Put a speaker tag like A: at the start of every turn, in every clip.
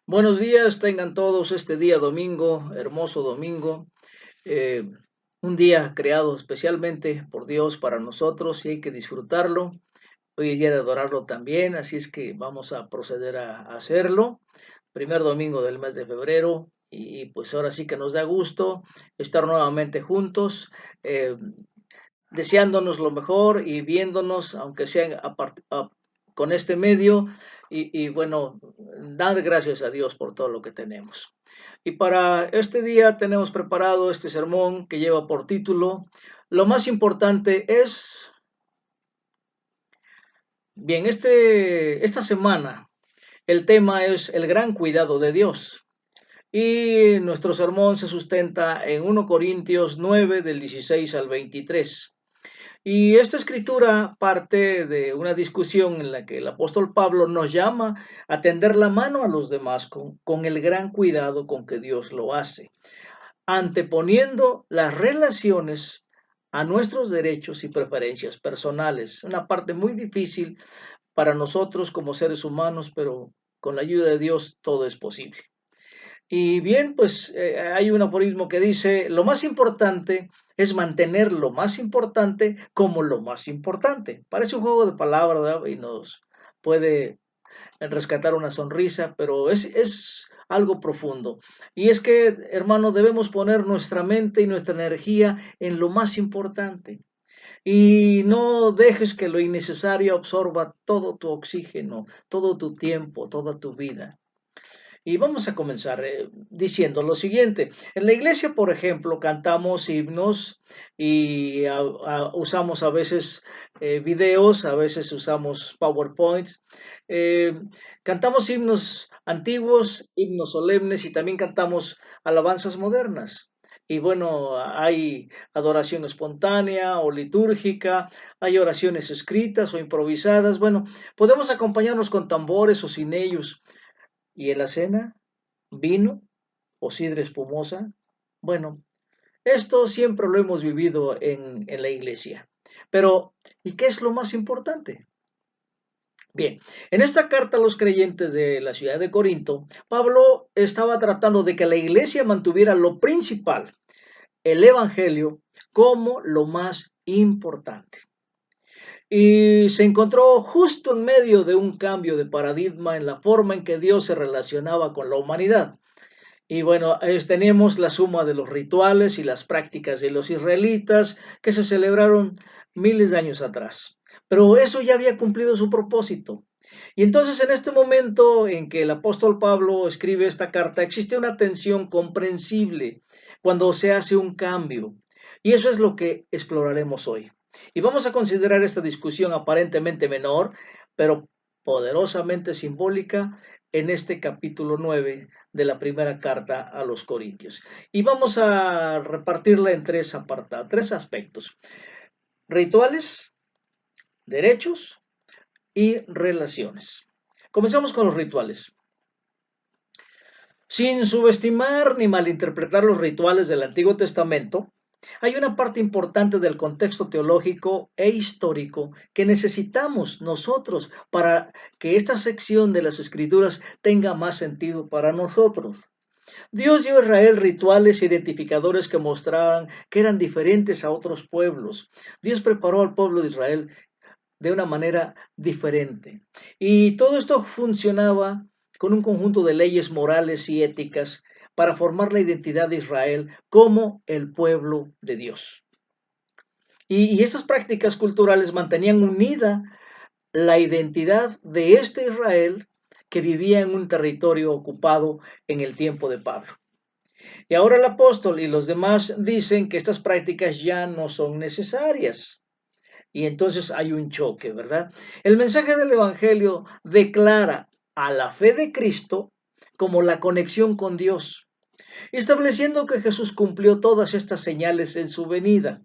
A: Buenos días, tengan todos este día domingo, hermoso domingo, eh, un día creado especialmente por Dios para nosotros y hay que disfrutarlo. Hoy es día de adorarlo también, así es que vamos a proceder a hacerlo. Primer domingo del mes de febrero y pues ahora sí que nos da gusto estar nuevamente juntos, eh, deseándonos lo mejor y viéndonos, aunque sea con este medio, y bueno, dar gracias a Dios por todo lo que tenemos. Y para este día tenemos preparado este sermón que lleva por título, lo más importante es, bien, esta semana el tema es el gran cuidado de Dios. Y nuestro sermón se sustenta en 1 Corintios 9 del 16 al 23. Y esta escritura parte de una discusión en la que el apóstol Pablo nos llama a tender la mano a los demás con el gran cuidado con que Dios lo hace, anteponiendo las relaciones a nuestros derechos y preferencias personales. Una parte muy difícil para nosotros como seres humanos, pero con la ayuda de Dios todo es posible. Y bien, pues hay un aforismo que dice, lo más importante es mantener lo más importante como lo más importante. Parece un juego de palabras, ¿verdad? Y nos puede rescatar una sonrisa, pero es algo profundo. Y es que, hermano, debemos poner nuestra mente y nuestra energía en lo más importante. Y no dejes que lo innecesario absorba todo tu oxígeno, todo tu tiempo, toda tu vida. Y vamos a comenzar diciendo lo siguiente. En la iglesia, por ejemplo, cantamos himnos y usamos a veces videos, a veces usamos PowerPoints. eh, Cantamos himnos antiguos, himnos solemnes y también cantamos alabanzas modernas. Y bueno, hay adoración espontánea o litúrgica, hay oraciones escritas o improvisadas. Bueno, podemos acompañarnos con tambores o sin ellos. ¿Y en la cena? ¿Vino o sidra espumosa? Bueno, esto siempre lo hemos vivido en la iglesia. Pero, ¿y qué es lo más importante? Bien, en esta carta a los creyentes de la ciudad de Corinto, Pablo estaba tratando de que la iglesia mantuviera lo principal, el evangelio, como lo más importante. Y se encontró justo en medio de un cambio de paradigma en la forma en que Dios se relacionaba con la humanidad. Y bueno, tenemos la suma de los rituales y las prácticas de los israelitas que se celebraron miles de años atrás. Pero eso ya había cumplido su propósito. Y entonces en este momento en que el apóstol Pablo escribe esta carta, existe una tensión comprensible cuando se hace un cambio. Y eso es lo que exploraremos hoy. Y vamos a considerar esta discusión aparentemente menor, pero poderosamente simbólica en este capítulo 9 de la primera carta a los Corintios. Y vamos a repartirla en tres apartados, tres aspectos: rituales, derechos y relaciones. Comenzamos con los rituales. Sin subestimar ni malinterpretar los rituales del Antiguo Testamento, hay una parte importante del contexto teológico e histórico que necesitamos nosotros para que esta sección de las Escrituras tenga más sentido para nosotros. Dios dio a Israel rituales identificadores que mostraban que eran diferentes a otros pueblos. Dios preparó al pueblo de Israel de una manera diferente. Y todo esto funcionaba con un conjunto de leyes morales y éticas para formar la identidad de Israel como el pueblo de Dios. Y estas prácticas culturales mantenían unida la identidad de este Israel que vivía en un territorio ocupado en el tiempo de Pablo. Y ahora el apóstol y los demás dicen que estas prácticas ya no son necesarias. Y entonces hay un choque, ¿verdad? El mensaje del Evangelio declara a la fe de Cristo como la conexión con Dios, estableciendo que Jesús cumplió todas estas señales en su venida.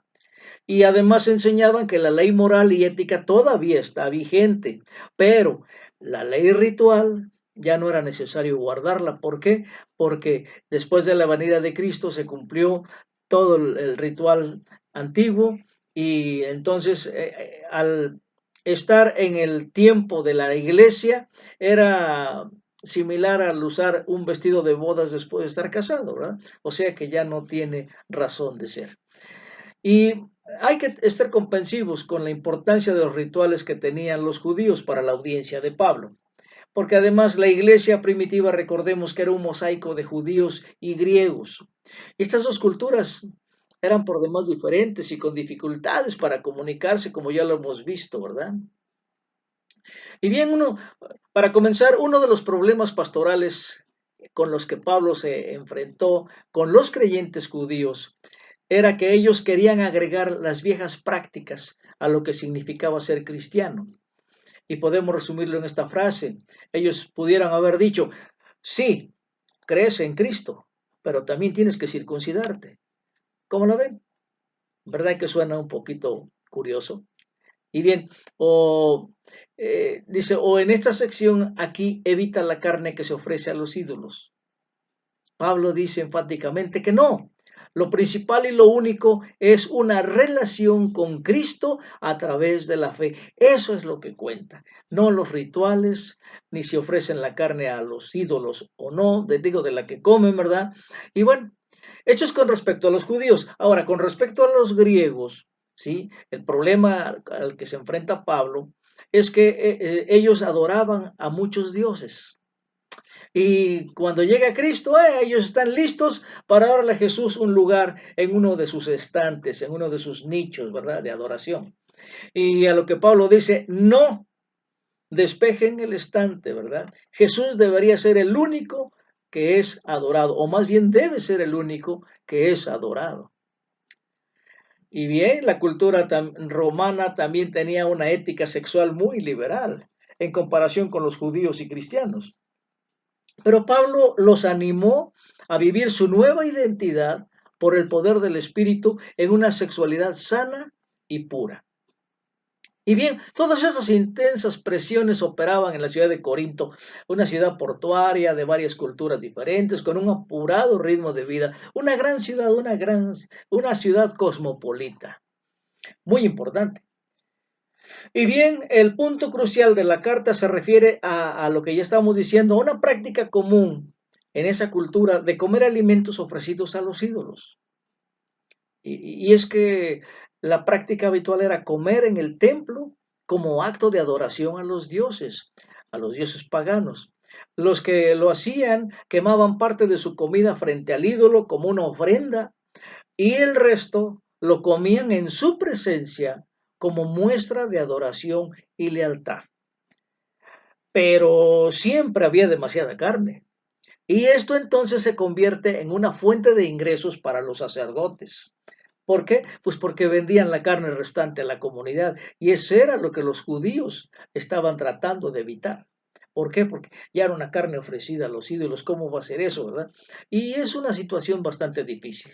A: Y además enseñaban que la ley moral y ética todavía está vigente, pero la ley ritual ya no era necesario guardarla. ¿Por qué? Porque después de la venida de Cristo se cumplió todo el ritual antiguo y entonces al estar en el tiempo de la iglesia era similar al usar un vestido de bodas después de estar casado, ¿verdad? O sea que ya no tiene razón de ser. Y hay que estar comprensivos con la importancia de los rituales que tenían los judíos para la audiencia de Pablo, porque además la iglesia primitiva, recordemos que era un mosaico de judíos y griegos. Estas dos culturas eran por demás diferentes y con dificultades para comunicarse, como ya lo hemos visto, ¿verdad? Y bien, para comenzar, uno de los problemas pastorales con los que Pablo se enfrentó con los creyentes judíos era que ellos querían agregar las viejas prácticas a lo que significaba ser cristiano. Y podemos resumirlo en esta frase. Ellos pudieran haber dicho, sí, crees en Cristo, pero también tienes que circuncidarte. ¿Cómo lo ven? ¿Verdad que suena un poquito curioso? Y bien, dice, o en esta sección aquí evita la carne que se ofrece a los ídolos. Pablo dice enfáticamente que no. Lo principal y lo único es una relación con Cristo a través de la fe. Eso es lo que cuenta. No los rituales, ni si ofrecen la carne a los ídolos o no, digo de la que comen, ¿verdad? Y bueno, esto es con respecto a los judíos. Ahora, con respecto a los griegos, ¿sí? El problema al que se enfrenta Pablo es que ellos adoraban a muchos dioses. Y cuando llega Cristo, ellos están listos para darle a Jesús un lugar en uno de sus estantes, en uno de sus nichos, ¿verdad? De adoración. Y a lo que Pablo dice, no despejen el estante, ¿verdad? Jesús debería ser el único que es adorado, o más bien debe ser el único que es adorado. Y bien, la cultura romana también tenía una ética sexual muy liberal en comparación con los judíos y cristianos. Pero Pablo los animó a vivir su nueva identidad por el poder del Espíritu en una sexualidad sana y pura. Y bien, todas esas intensas presiones operaban en la ciudad de Corinto, una ciudad portuaria de varias culturas diferentes, con un apurado ritmo de vida, una gran ciudad, una ciudad cosmopolita, muy importante. Y bien, el punto crucial de la carta se refiere a lo que ya estábamos diciendo, a una práctica común en esa cultura de comer alimentos ofrecidos a los ídolos. Y es que la práctica habitual era comer en el templo como acto de adoración a los dioses paganos. Los que lo hacían quemaban parte de su comida frente al ídolo como una ofrenda y el resto lo comían en su presencia como muestra de adoración y lealtad. Pero siempre había demasiada carne. Y esto entonces se convierte en una fuente de ingresos para los sacerdotes. ¿Por qué? Pues porque vendían la carne restante a la comunidad y eso era lo que los judíos estaban tratando de evitar. ¿Por qué? Porque ya era una carne ofrecida a los ídolos. ¿Cómo va a ser eso, verdad? Y es una situación bastante difícil.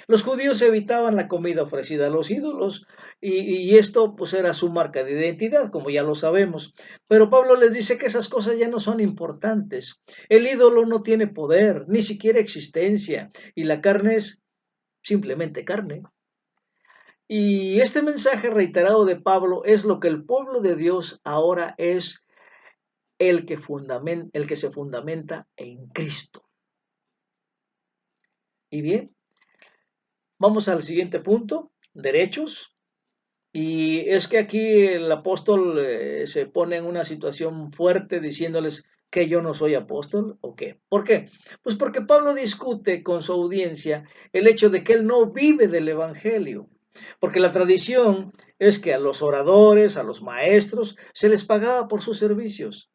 A: Los judíos evitaban la comida ofrecida a los ídolos y esto pues era su marca de identidad, como ya lo sabemos. Pero Pablo les dice que esas cosas ya no son importantes. El ídolo no tiene poder, ni siquiera existencia, y la carne es simplemente carne. Y este mensaje reiterado de Pablo es lo que el pueblo de Dios ahora es el que se fundamenta en Cristo. Y bien, vamos al siguiente punto, derechos. Y es que aquí el apóstol se pone en una situación fuerte diciéndoles que yo no soy apóstol o qué. ¿Por qué? Pues porque Pablo discute con su audiencia el hecho de que él no vive del evangelio. Porque la tradición es que a los oradores, a los maestros, se les pagaba por sus servicios.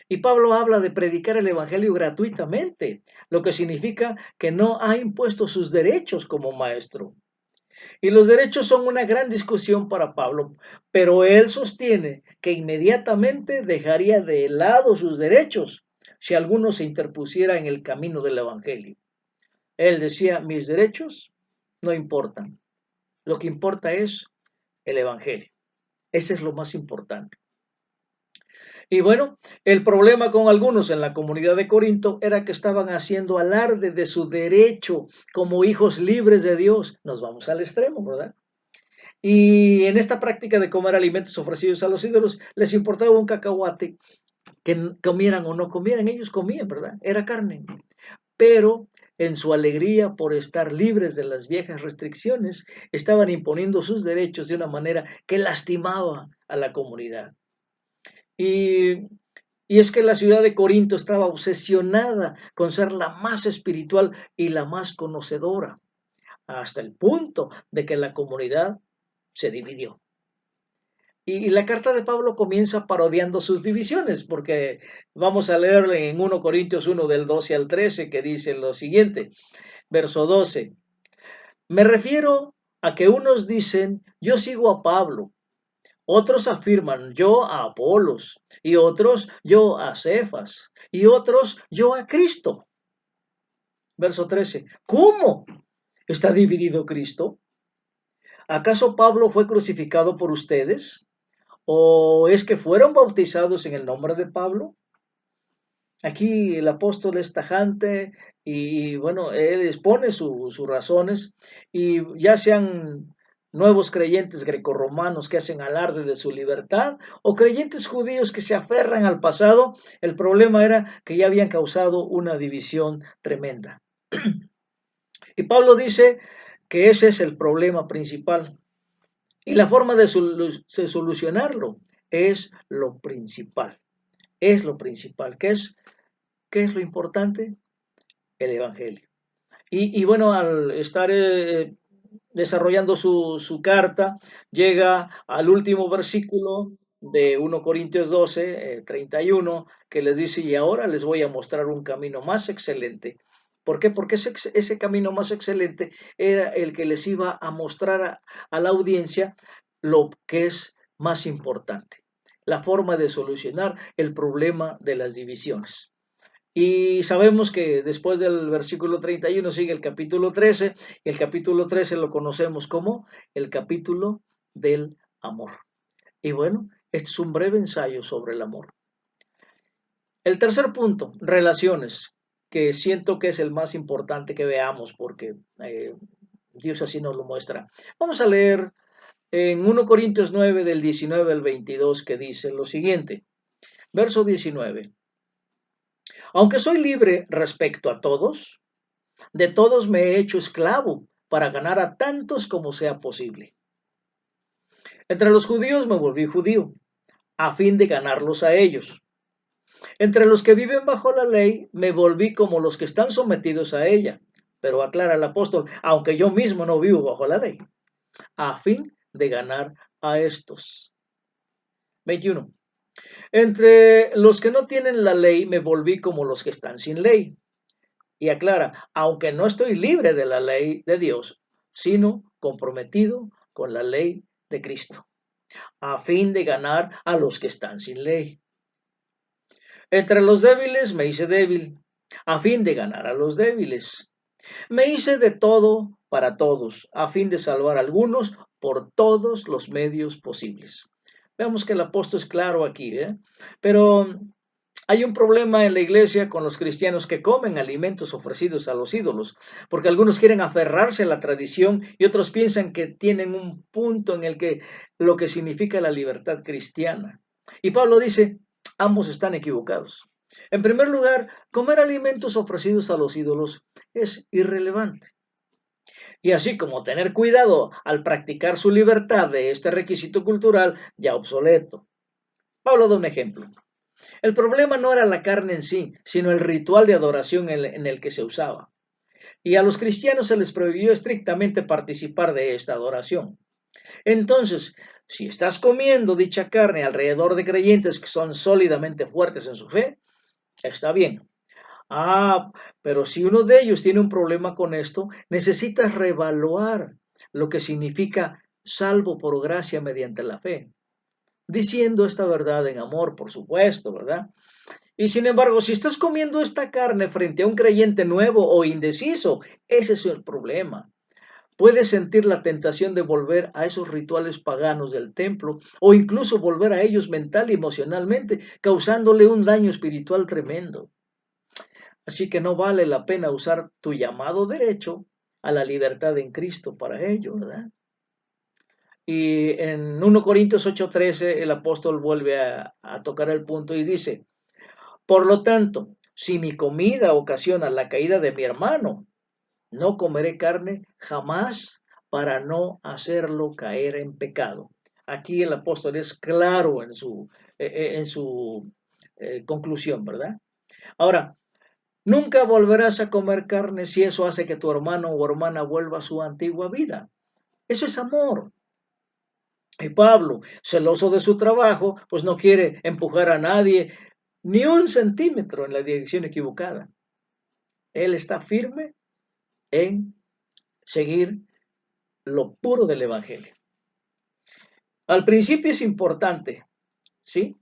A: Y Pablo habla de predicar el evangelio gratuitamente, lo que significa que no ha impuesto sus derechos como maestro. Y los derechos son una gran discusión para Pablo, pero él sostiene que inmediatamente dejaría de lado sus derechos si alguno se interpusiera en el camino del Evangelio. Él decía, mis derechos no importan, lo que importa es el Evangelio. Ese es lo más importante. Y bueno, el problema con algunos en la comunidad de Corinto era que estaban haciendo alarde de su derecho como hijos libres de Dios. Nos vamos al extremo, ¿verdad? Y en esta práctica de comer alimentos ofrecidos a los ídolos, les importaba un cacahuate que comieran o no comieran, ellos comían, ¿verdad? Era carne. Pero en su alegría por estar libres de las viejas restricciones, estaban imponiendo sus derechos de una manera que lastimaba a la comunidad. Y, y es que la ciudad de Corinto estaba obsesionada con ser la más espiritual y la más conocedora, hasta el punto de que la comunidad se dividió. Y la carta de Pablo comienza parodiando sus divisiones, porque vamos a leer en 1 Corintios 1 del 12 al 13 que dice lo siguiente, verso 12. Me refiero a que unos dicen, yo sigo a Pablo, otros afirman, yo a Apolos, y otros, yo a Cefas, y otros, yo a Cristo. Verso 13. ¿Cómo? ¿Está dividido Cristo? ¿Acaso Pablo fue crucificado por ustedes? ¿O es que fueron bautizados en el nombre de Pablo? Aquí el apóstol es tajante y bueno, él expone sus razones y ya sean nuevos creyentes grecorromanos que hacen alarde de su libertad o creyentes judíos que se aferran al pasado, el problema era que ya habían causado una división tremenda. Y Pablo dice que ese es el problema principal y la forma de solucionarlo es lo principal, ¿qué es lo importante? El Evangelio. Bueno, al estar desarrollando su carta, llega al último versículo de 1 Corintios 12, 31, que les dice, y ahora les voy a mostrar un camino más excelente. ¿Por qué? Porque ese camino más excelente era el que les iba a mostrar a la audiencia lo que es más importante, la forma de solucionar el problema de las divisiones. Y sabemos que después del versículo 31 sigue el capítulo 13, y el capítulo 13 lo conocemos como el capítulo del amor. Y bueno, este es un breve ensayo sobre el amor. El tercer punto, relaciones, que siento que es el más importante que veamos porque Dios así nos lo muestra. Vamos a leer en 1 Corintios 9 del 19 al 22 que dice lo siguiente, verso 19. Aunque soy libre respecto a todos, de todos me he hecho esclavo para ganar a tantos como sea posible. Entre los judíos me volví judío, a fin de ganarlos a ellos. Entre los que viven bajo la ley me volví como los que están sometidos a ella. Pero aclara el apóstol, aunque yo mismo no vivo bajo la ley, a fin de ganar a estos. 21. Entre los que no tienen la ley me volví como los que están sin ley. Y aclara, aunque no estoy libre de la ley de Dios, sino comprometido con la ley de Cristo, a fin de ganar a los que están sin ley. Entre los débiles me hice débil, a fin de ganar a los débiles. Me hice de todo para todos, a fin de salvar a algunos por todos los medios posibles. Vemos que el apóstol es claro aquí, ¿eh? Pero hay un problema en la iglesia con los cristianos que comen alimentos ofrecidos a los ídolos, porque algunos quieren aferrarse a la tradición y otros piensan que tienen un punto en el que lo que significa la libertad cristiana. Y Pablo dice, ambos están equivocados. En primer lugar, comer alimentos ofrecidos a los ídolos es irrelevante. Y así como tener cuidado al practicar su libertad de este requisito cultural ya obsoleto. Pablo da un ejemplo. El problema no era la carne en sí, sino el ritual de adoración en el que se usaba. Y a los cristianos se les prohibió estrictamente participar de esta adoración. Entonces, si estás comiendo dicha carne alrededor de creyentes que son sólidamente fuertes en su fe, está bien. Ah, pero si uno de ellos tiene un problema con esto, necesitas reevaluar lo que significa salvo por gracia mediante la fe, diciendo esta verdad en amor, por supuesto, ¿verdad? Y sin embargo, si estás comiendo esta carne frente a un creyente nuevo o indeciso, ese es el problema. Puedes sentir la tentación de volver a esos rituales paganos del templo o incluso volver a ellos mental y emocionalmente, causándole un daño espiritual tremendo. Así que no vale la pena usar tu llamado derecho a la libertad en Cristo para ello, ¿verdad? Y en 1 Corintios 8:13 el apóstol vuelve a tocar el punto y dice, Por lo tanto, si mi comida ocasiona la caída de mi hermano, no comeré carne jamás para no hacerlo caer en pecado. Aquí el apóstol es claro en su conclusión, ¿verdad? Ahora, nunca volverás a comer carne si eso hace que tu hermano o hermana vuelva a su antigua vida. Eso es amor. Y Pablo, celoso de su trabajo, pues no quiere empujar a nadie ni un centímetro en la dirección equivocada. Él está firme en seguir lo puro del Evangelio. Al principio es importante, ¿sí?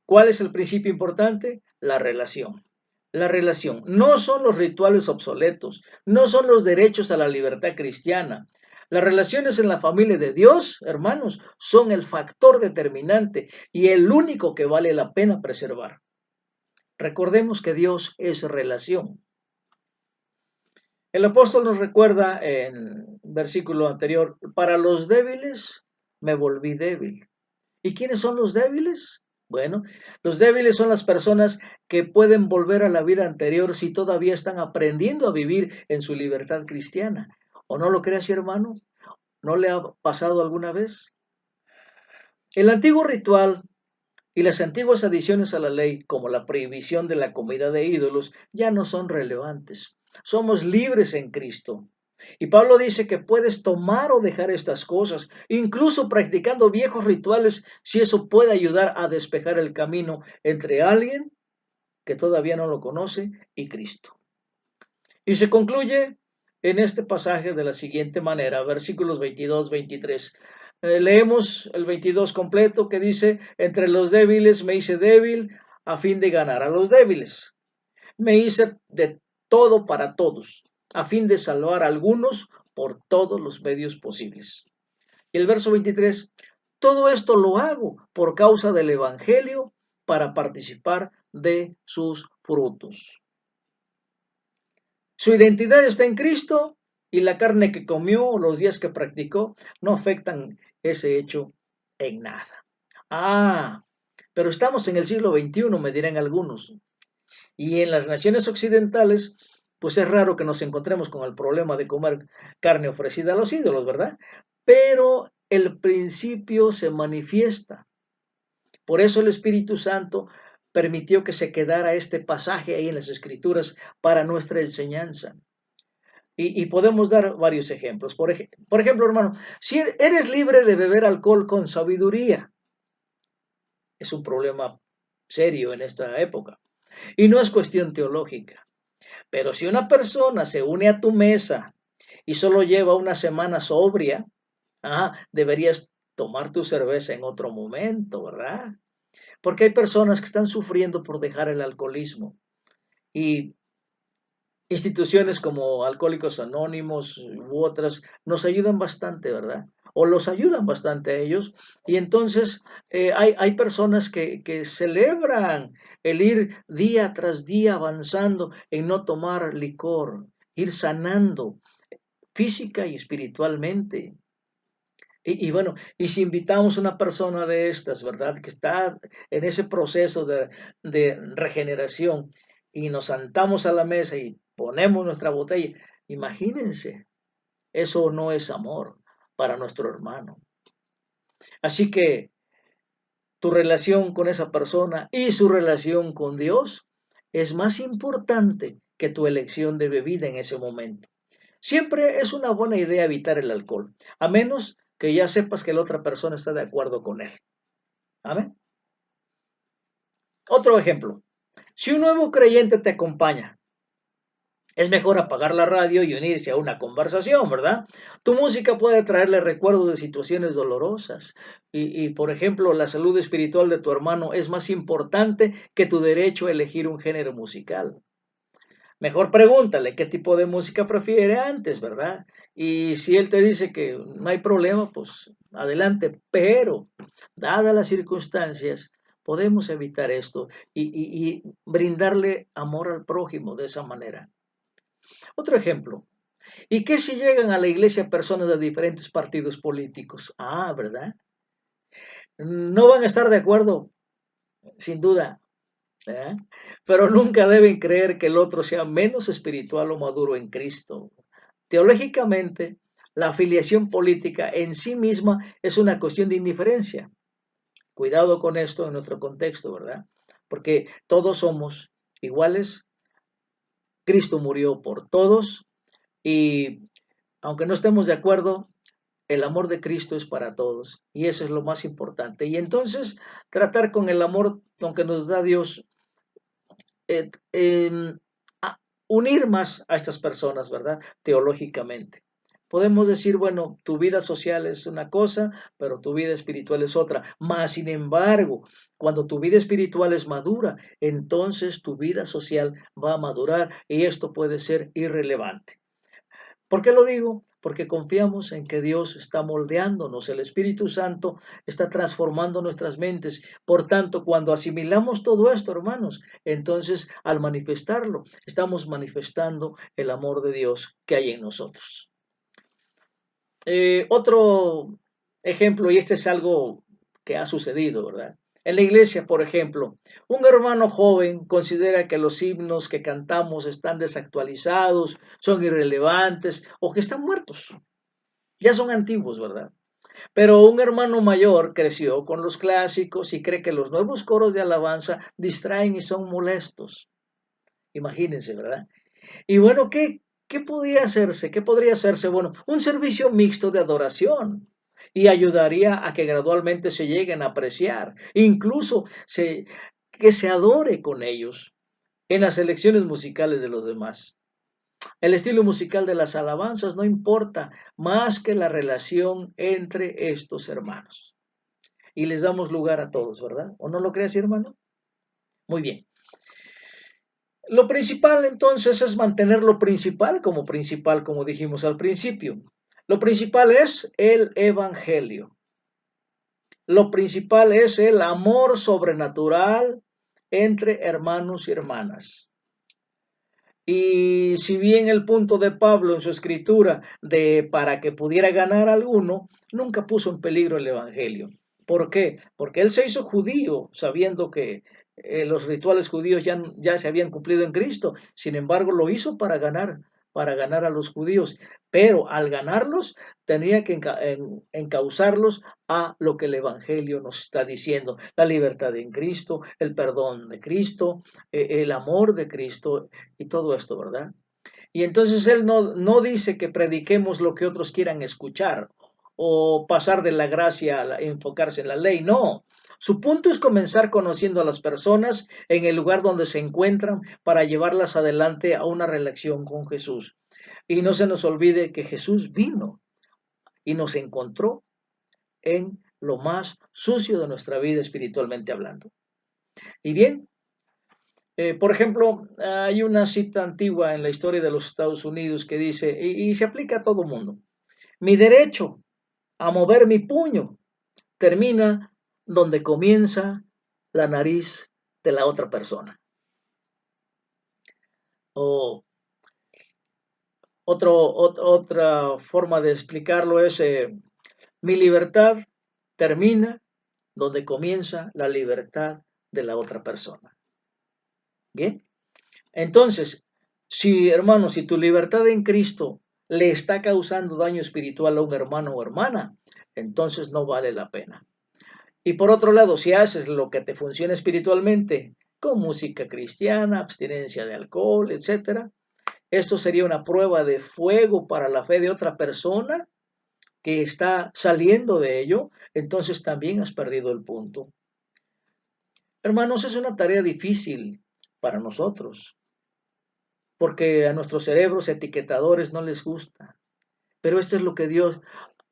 A: ¿Cuál es el principio importante? La relación. La relación. No son los rituales obsoletos, no son los derechos a la libertad cristiana. Las relaciones en la familia de Dios, hermanos, son el factor determinante y el único que vale la pena preservar. Recordemos que Dios es relación. El apóstol nos recuerda en versículo anterior, para los débiles me volví débil. ¿Y quiénes son los débiles? Bueno, los débiles son las personas que pueden volver a la vida anterior si todavía están aprendiendo a vivir en su libertad cristiana. ¿O no lo creas, hermano? ¿No le ha pasado alguna vez? El antiguo ritual y las antiguas adiciones a la ley, como la prohibición de la comida de ídolos, ya no son relevantes. Somos libres en Cristo. Y Pablo dice que puedes tomar o dejar estas cosas, incluso practicando viejos rituales, si eso puede ayudar a despejar el camino entre alguien que todavía no lo conoce y Cristo. Y se concluye en este pasaje de la siguiente manera, versículos 22-23. Leemos el 22 completo que dice, entre los débiles me hice débil a fin de ganar a los débiles. Me hice de todo para todos, a fin de salvar a algunos por todos los medios posibles. Y el verso 23, todo esto lo hago por causa del Evangelio para participar de sus frutos. Su identidad está en Cristo y la carne que comió o los días que practicó no afectan ese hecho en nada. Ah, pero estamos en el siglo XXI, me dirán algunos. Y en las naciones occidentales, pues es raro que nos encontremos con el problema de comer carne ofrecida a los ídolos, ¿verdad? Pero el principio se manifiesta. Por eso el Espíritu Santo permitió que se quedara este pasaje ahí en las Escrituras para nuestra enseñanza. Y podemos dar varios ejemplos. Por ejemplo, hermano, si eres libre de beber alcohol con sabiduría, es un problema serio en esta época. Y no es cuestión teológica. Pero si una persona se une a tu mesa y solo lleva una semana sobria, deberías tomar tu cerveza en otro momento, ¿verdad? Porque hay personas que están sufriendo por dejar el alcoholismo. Y instituciones como Alcohólicos Anónimos u otras nos ayudan bastante, ¿verdad? O los ayudan bastante a ellos. Y entonces hay personas que celebran el ir día tras día avanzando en no tomar licor, ir sanando física y espiritualmente. Bueno, y si invitamos a una persona de estas, ¿verdad? Que está en ese proceso de regeneración y nos sentamos a la mesa y ponemos nuestra botella, imagínense, eso no es amor para nuestro hermano. Así que tu relación con esa persona y su relación con Dios es más importante que tu elección de bebida en ese momento. Siempre es una buena idea evitar el alcohol, a menos que ya sepas que la otra persona está de acuerdo con él. ¿Amén? Otro ejemplo. Si un nuevo creyente te acompaña, es mejor apagar la radio y unirse a una conversación, ¿verdad? Tu música puede traerle recuerdos de situaciones dolorosas por ejemplo, la salud espiritual de tu hermano es más importante que tu derecho a elegir un género musical. Mejor pregúntale qué tipo de música prefiere antes, ¿verdad? Y si él te dice que no hay problema, pues adelante. Pero, dadas las circunstancias, podemos evitar esto y brindarle amor al prójimo de esa manera. Otro ejemplo. ¿Y qué si llegan a la iglesia personas de diferentes partidos políticos? ¿Verdad? No van a estar de acuerdo, sin duda, ¿eh? Pero nunca deben creer que el otro sea menos espiritual o maduro en Cristo. Teológicamente, la afiliación política en sí misma es una cuestión de indiferencia. Cuidado con esto en nuestro contexto, ¿verdad? Porque todos somos iguales, Cristo murió por todos y aunque no estemos de acuerdo, el amor de Cristo es para todos y eso es lo más importante. Y entonces tratar con el amor con que nos da Dios, eh, eh, a unir más a estas personas, ¿verdad? Teológicamente. Podemos decir, bueno, tu vida social es una cosa, pero tu vida espiritual es otra. Más, sin embargo, cuando tu vida espiritual es madura, entonces tu vida social va a madurar y esto puede ser irrelevante. ¿Por qué lo digo? Porque confiamos en que Dios está moldeándonos, el Espíritu Santo está transformando nuestras mentes. Por tanto, cuando asimilamos todo esto, hermanos, entonces al manifestarlo, estamos manifestando el amor de Dios que hay en nosotros. Otro ejemplo, y este es algo que ha sucedido, ¿verdad? En la iglesia, por ejemplo, un hermano joven considera que los himnos que cantamos están desactualizados, son irrelevantes o que están muertos. Ya son antiguos, ¿verdad? Pero un hermano mayor creció con los clásicos y cree que los nuevos coros de alabanza distraen y son molestos. Imagínense, ¿verdad? Y bueno, ¿qué podría hacerse? ¿Qué podría hacerse? Bueno, un servicio mixto de adoración y ayudaría a que gradualmente se lleguen a apreciar, incluso que se adore con ellos en las elecciones musicales de los demás. El estilo musical de las alabanzas no importa más que la relación entre estos hermanos. Y les damos lugar a todos, ¿verdad? ¿O no lo crees, hermano? Muy bien. Lo principal entonces es mantener lo principal, como dijimos al principio. Lo principal es el Evangelio. Lo principal es el amor sobrenatural entre hermanos y hermanas. Y si bien el punto de Pablo en su escritura de para que pudiera ganar a alguno, nunca puso en peligro el Evangelio. ¿Por qué? Porque él se hizo judío sabiendo que los rituales judíos ya se habían cumplido en Cristo. Sin embargo, lo hizo para ganar a los judíos. Pero al ganarlos, tenía que encauzarlos a lo que el Evangelio nos está diciendo. La libertad en Cristo, el perdón de Cristo, el amor de Cristo y todo esto, ¿verdad? Y entonces él no dice que prediquemos lo que otros quieran escuchar o pasar de la gracia a enfocarse en la ley, no. Su punto es comenzar conociendo a las personas en el lugar donde se encuentran para llevarlas adelante a una relación con Jesús. Y no se nos olvide que Jesús vino y nos encontró en lo más sucio de nuestra vida espiritualmente hablando. Y bien, por ejemplo, hay una cita antigua en la historia de los Estados Unidos que dice, y se aplica a todo mundo, mi derecho a mover mi puño termina donde comienza la nariz de la otra persona. O otra forma de explicarlo es, mi libertad termina donde comienza la libertad de la otra persona. Bien. Entonces, si hermano, si tu libertad en Cristo le está causando daño espiritual a un hermano o hermana, entonces no vale la pena. Y por otro lado, si haces lo que te funciona espiritualmente, con música cristiana, abstinencia de alcohol, etcétera, esto sería una prueba de fuego para la fe de otra persona que está saliendo de ello, entonces también has perdido el punto. Hermanos, es una tarea difícil para nosotros, porque a nuestros cerebros etiquetadores no les gusta. Pero esto es lo que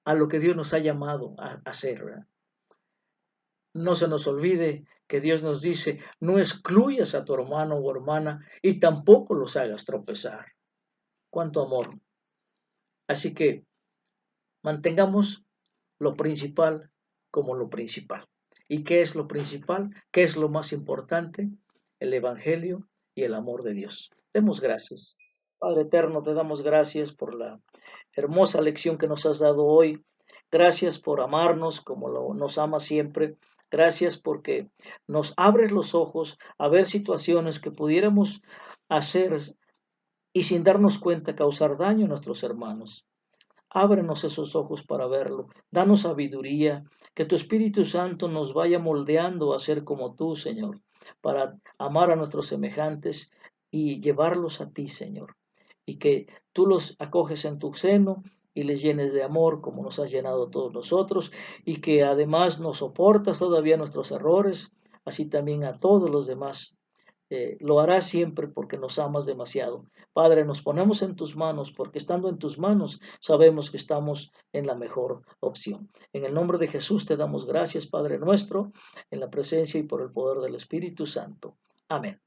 A: a lo que Dios nos ha llamado a hacer, ¿verdad? No se nos olvide que Dios nos dice, no excluyas a tu hermano o hermana y tampoco los hagas tropezar. Cuánto amor. Así que mantengamos lo principal como lo principal. ¿Y qué es lo principal? ¿Qué es lo más importante? El Evangelio y el amor de Dios. Demos gracias. Padre eterno, te damos gracias por la hermosa lección que nos has dado hoy. Gracias por amarnos como nos amas siempre. Gracias porque nos abres los ojos a ver situaciones que pudiéramos hacer y sin darnos cuenta causar daño a nuestros hermanos. Ábrenos esos ojos para verlo. Danos sabiduría, que tu Espíritu Santo nos vaya moldeando a ser como tú, Señor, para amar a nuestros semejantes y llevarlos a ti, Señor. Y que tú los acoges en tu seno y les llenes de amor como nos has llenado a todos nosotros y que además nos soportas todavía nuestros errores, así también a todos los demás lo harás siempre porque nos amas demasiado. Padre, nos ponemos en tus manos porque estando en tus manos sabemos que estamos en la mejor opción. En el nombre de Jesús te damos gracias, Padre nuestro, en la presencia y por el poder del Espíritu Santo. Amén.